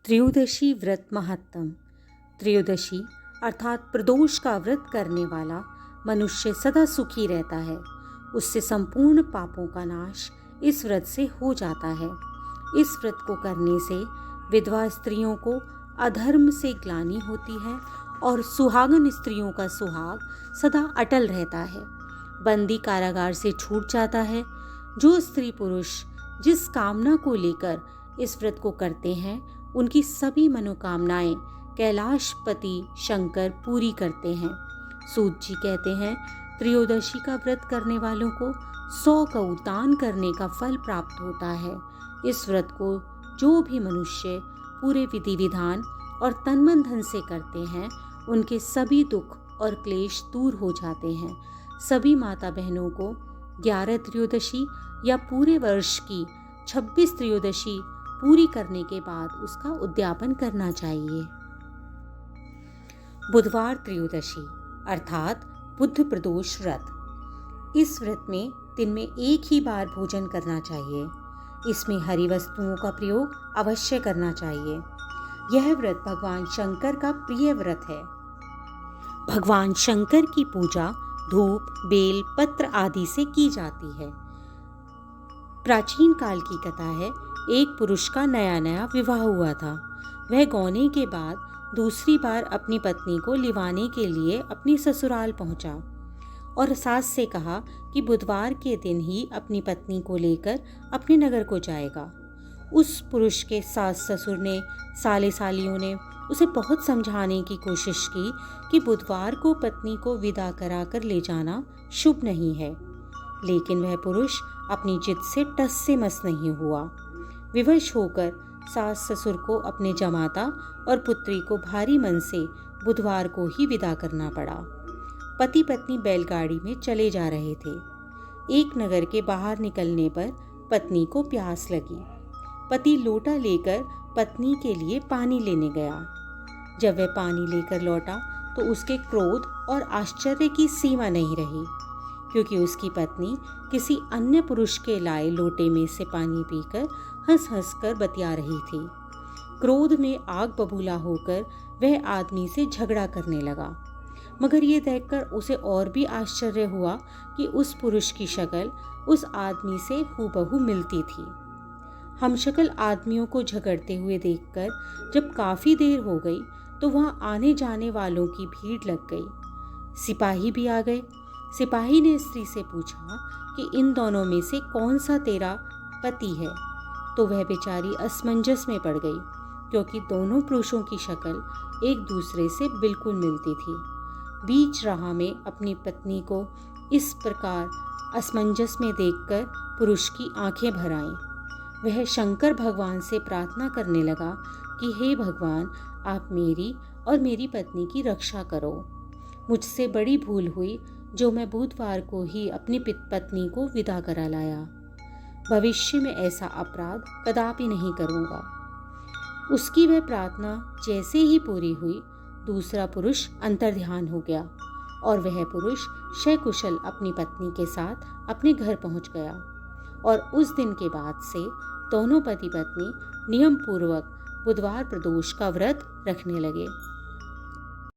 त्रयोदशी व्रत महत्तम। त्रयोदशी अर्थात प्रदोष का व्रत करने वाला मनुष्य सदा सुखी रहता है। उससे संपूर्ण पापों का नाश इस व्रत से हो जाता है। इस व्रत को करने से विधवा स्त्रियों को अधर्म से ग्लानि होती है और सुहागन स्त्रियों का सुहाग सदा अटल रहता है। बंदी कारागार से छूट जाता है। जो स्त्री पुरुष जिस कामना को लेकर इस व्रत को करते हैं उनकी सभी मनोकामनाएं कैलाशपति शंकर पूरी करते हैं। सूत जी कहते हैं, त्रयोदशी का व्रत करने वालों को 100 गऊ दान करने का फल प्राप्त होता है। इस व्रत को जो भी मनुष्य पूरे विधि विधान और तन मन धन से करते हैं उनके सभी दुख और क्लेश दूर हो जाते हैं। सभी माता बहनों को 11 त्रयोदशी या पूरे वर्ष की 26 त्रयोदशी पूरी करने के बाद उसका उद्यापन करना चाहिए। बुधवार त्रयोदशी अर्थात बुध प्रदोष व्रत। इस व्रत में दिन में एक ही बार भोजन करना चाहिए। इसमें हरी वस्तुओं का प्रयोग अवश्य करना चाहिए। यह व्रत भगवान शंकर का प्रिय व्रत है। भगवान शंकर की पूजा धूप, बेल, पत्र आदि से की जाती है। प्राचीन काल की कथा है, एक पुरुष का नया नया विवाह हुआ था। वह गौने के बाद दूसरी बार अपनी पत्नी को लिवाने के लिए अपनी ससुराल पहुंचा और सास से कहा कि बुधवार के दिन ही अपनी पत्नी को लेकर अपने नगर को जाएगा। उस पुरुष के सास ससुर ने, साले सालियों ने उसे बहुत समझाने की कोशिश की कि बुधवार को पत्नी को विदा कराकर ले जाना शुभ नहीं है, लेकिन वह पुरुष अपनी जिद से टस से मस नहीं हुआ। विवश होकर सास ससुर को अपने जमाता और पुत्री को भारी मन से बुधवार को ही विदा करना पड़ा। पति पत्नी बैलगाड़ी में चले जा रहे थे। एक नगर के बाहर निकलने पर पत्नी को प्यास लगी। पति लोटा लेकर पत्नी के लिए पानी लेने गया। जब वह पानी लेकर लौटा तो उसके क्रोध और आश्चर्य की सीमा नहीं रही, क्योंकि उसकी पत्नी किसी अन्य पुरुष के लाए लोटे में से पानी पीकर हंस हंस कर बतिया रही थी। क्रोध में आग बबूला होकर वह आदमी से झगड़ा करने लगा, मगर ये देखकर उसे और भी आश्चर्य हुआ कि उस पुरुष की शक्ल उस आदमी से हूबहू मिलती थी। हमशक्ल आदमियों को झगड़ते हुए देखकर जब काफी देर हो गई तो वहां आने जाने वालों की भीड़ लग गई। सिपाही भी आ गए। सिपाही ने स्त्री से पूछा कि इन दोनों में से कौन सा तेरा पति है, तो वह बेचारी असमंजस में पड़ गई, क्योंकि दोनों पुरुषों की शक्ल एक दूसरे से बिल्कुल मिलती थी। बीच राह में अपनी पत्नी को इस प्रकार असमंजस में देखकर पुरुष की आंखें भर आईं। वह शंकर भगवान से प्रार्थना करने लगा कि हे भगवान, आप मेरी और मेरी पत्नी की रक्षा करो। मुझसे बड़ी भूल हुई जो मैं बुधवार को ही अपनी पत्नी को विदा करा लाया। भविष्य में ऐसा अपराध कदापि नहीं करूँगा। उसकी वह प्रार्थना जैसे ही पूरी हुई, दूसरा पुरुष अंतर्ध्यान हो गया और वह पुरुष सकुशल अपनी पत्नी के साथ अपने घर पहुंच गया। और उस दिन के बाद से दोनों पति पत्नी नियम पूर्वक बुधवार प्रदोष का व्रत रखने लगे।